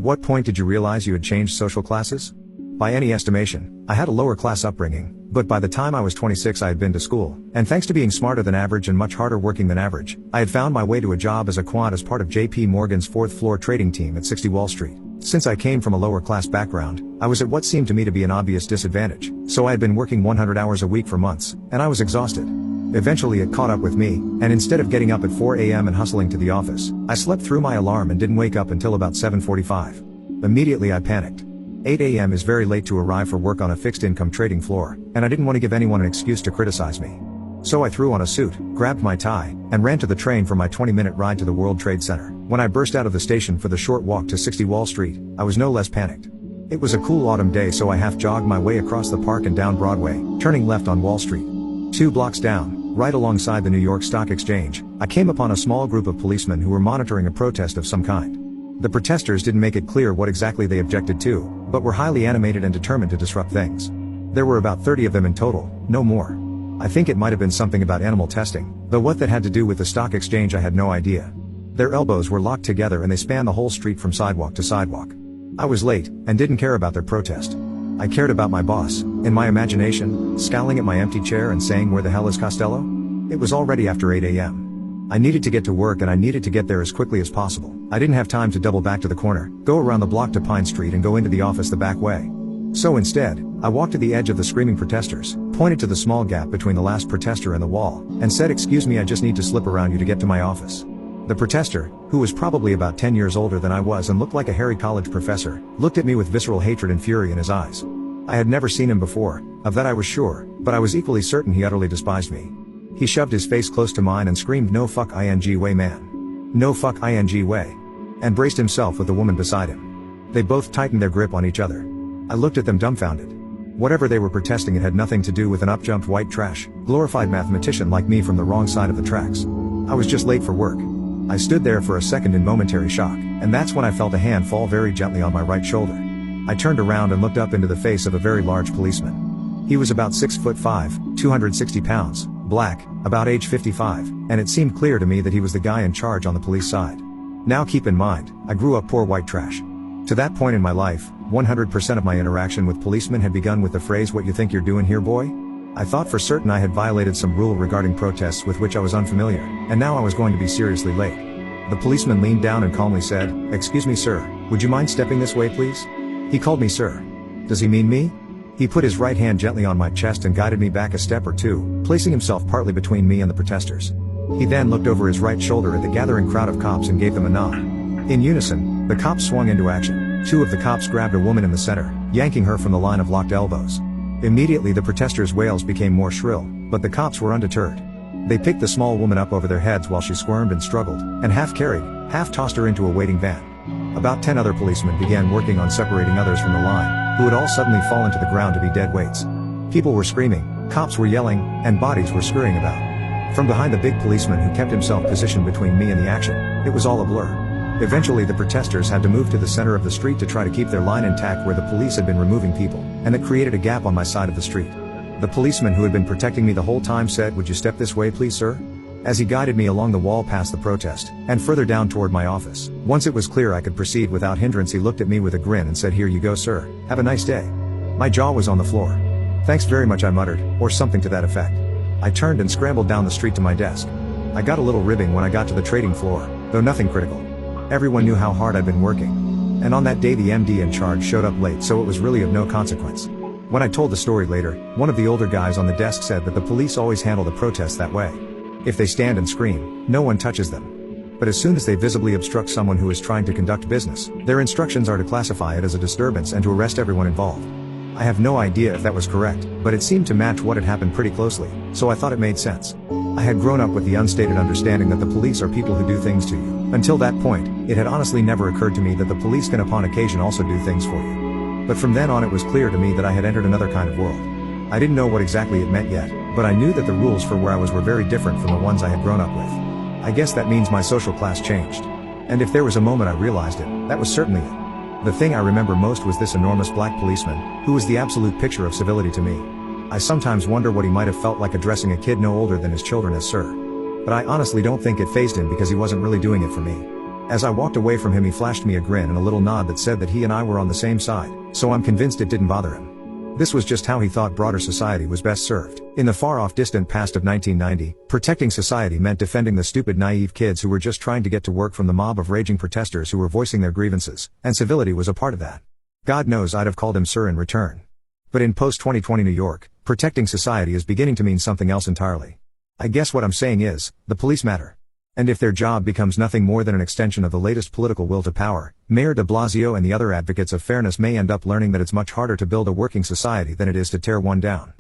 What point did you realize you had changed social classes? By any estimation, I had a lower class upbringing, but by the time I was 26 I had been to school, and thanks to being smarter than average and much harder working than average, I had found my way to a job as a quant as part of JP Morgan's fourth floor trading team at 60 Wall Street. Since I came from a lower class background, I was at what seemed to me to be an obvious disadvantage, so I had been working 100 hours a week for months, and I was exhausted. Eventually it caught up with me, and instead of getting up at 4 a.m. and hustling to the office, I slept through my alarm and didn't wake up until about 7:45. Immediately I panicked. 8 a.m. is very late to arrive for work on a fixed income trading floor, and I didn't want to give anyone an excuse to criticize me. So I threw on a suit, grabbed my tie, and ran to the train for my 20-minute ride to the World Trade Center. When I burst out of the station for the short walk to 60 Wall Street, I was no less panicked. It was a cool autumn day, so I half jogged my way across the park and down Broadway, turning left on Wall Street. 2 blocks down, right alongside the New York Stock Exchange, I came upon a small group of policemen who were monitoring a protest of some kind. The protesters didn't make it clear what exactly they objected to, but were highly animated and determined to disrupt things. There were about 30 of them in total, no more. I think it might have been something about animal testing, though what that had to do with the stock exchange I had no idea. Their elbows were locked together and they spanned the whole street from sidewalk to sidewalk. I was late, and didn't care about their protest. I cared about my boss, in my imagination, scowling at my empty chair and saying, "Where the hell is Costello?" It was already after 8 a.m. I needed to get to work and I needed to get there as quickly as possible. I didn't have time to double back to the corner, go around the block to Pine Street and go into the office the back way. So instead, I walked to the edge of the screaming protesters, pointed to the small gap between the last protester and the wall, and said, "Excuse me, I just need to slip around you to get to my office." The protester, who was probably about 10 years older than I was and looked like a hairy college professor, looked at me with visceral hatred and fury in his eyes. I had never seen him before, of that I was sure, but I was equally certain he utterly despised me. He shoved his face close to mine and screamed, "No fuck ing way, man. No fuck ing way," and braced himself with the woman beside him. They both tightened their grip on each other. I looked at them dumbfounded. Whatever they were protesting, it had nothing to do with an up-jumped white trash, glorified mathematician like me from the wrong side of the tracks. I was just late for work. I stood there for a second in momentary shock, and that's when I felt a hand fall very gently on my right shoulder. I turned around and looked up into the face of a very large policeman. He was about 6'5", 260 pounds, black, about age 55, and it seemed clear to me that he was the guy in charge on the police side. Now keep in mind, I grew up poor white trash. To that point in my life, 100% of my interaction with policemen had begun with the phrase, "What you think you're doing here, boy?" I thought for certain I had violated some rule regarding protests with which I was unfamiliar, and now I was going to be seriously late. The policeman leaned down and calmly said, "Excuse me, sir, would you mind stepping this way, please?" He called me sir. Does he mean me? He put his right hand gently on my chest and guided me back a step or two, placing himself partly between me and the protesters. He then looked over his right shoulder at the gathering crowd of cops and gave them a nod. In unison, the cops swung into action. 2 of the cops grabbed a woman in the center, yanking her from the line of locked elbows. Immediately the protesters' wails became more shrill, but the cops were undeterred. They picked the small woman up over their heads while she squirmed and struggled, and half carried, half tossed her into a waiting van. About 10 other policemen began working on separating others from the line, who had all suddenly fallen to the ground to be dead weights. People were screaming, cops were yelling, and bodies were scurrying about. From behind the big policeman who kept himself positioned between me and the action, it was all a blur. Eventually the protesters had to move to the center of the street to try to keep their line intact where the police had been removing people, and that created a gap on my side of the street. The policeman who had been protecting me the whole time said, "Would you step this way, please, sir?" as he guided me along the wall past the protest, and further down toward my office. Once it was clear I could proceed without hindrance, he looked at me with a grin and said, "Here you go, sir. Have a nice day." My jaw was on the floor. "Thanks very much," I muttered, or something to that effect. I turned and scrambled down the street to my desk. I got a little ribbing when I got to the trading floor, though nothing critical. Everyone knew how hard I'd been working. And on that day the MD in charge showed up late, so it was really of no consequence. When I told the story later, one of the older guys on the desk said that the police always handle the protests that way. If they stand and scream, no one touches them. But as soon as they visibly obstruct someone who is trying to conduct business, their instructions are to classify it as a disturbance and to arrest everyone involved. I have no idea if that was correct, but it seemed to match what had happened pretty closely, so I thought it made sense. I had grown up with the unstated understanding that the police are people who do things to you. Until that point, it had honestly never occurred to me that the police can upon occasion also do things for you. But from then on it was clear to me that I had entered another kind of world. I didn't know what exactly it meant yet, but I knew that the rules for where I was were very different from the ones I had grown up with. I guess that means my social class changed. And if there was a moment I realized it, that was certainly it. The thing I remember most was this enormous black policeman, who was the absolute picture of civility to me. I sometimes wonder what he might have felt like addressing a kid no older than his children as sir. But I honestly don't think it fazed him because he wasn't really doing it for me. As I walked away from him, he flashed me a grin and a little nod that said that he and I were on the same side, so I'm convinced it didn't bother him. This was just how he thought broader society was best served. In the far-off distant past of 1990, protecting society meant defending the stupid naive kids who were just trying to get to work from the mob of raging protesters who were voicing their grievances, and civility was a part of that. God knows I'd have called him sir in return. But in post-2020 New York, protecting society is beginning to mean something else entirely. I guess what I'm saying is, the police matter. And if their job becomes nothing more than an extension of the latest political will to power, Mayor de Blasio and the other advocates of fairness may end up learning that it's much harder to build a working society than it is to tear one down.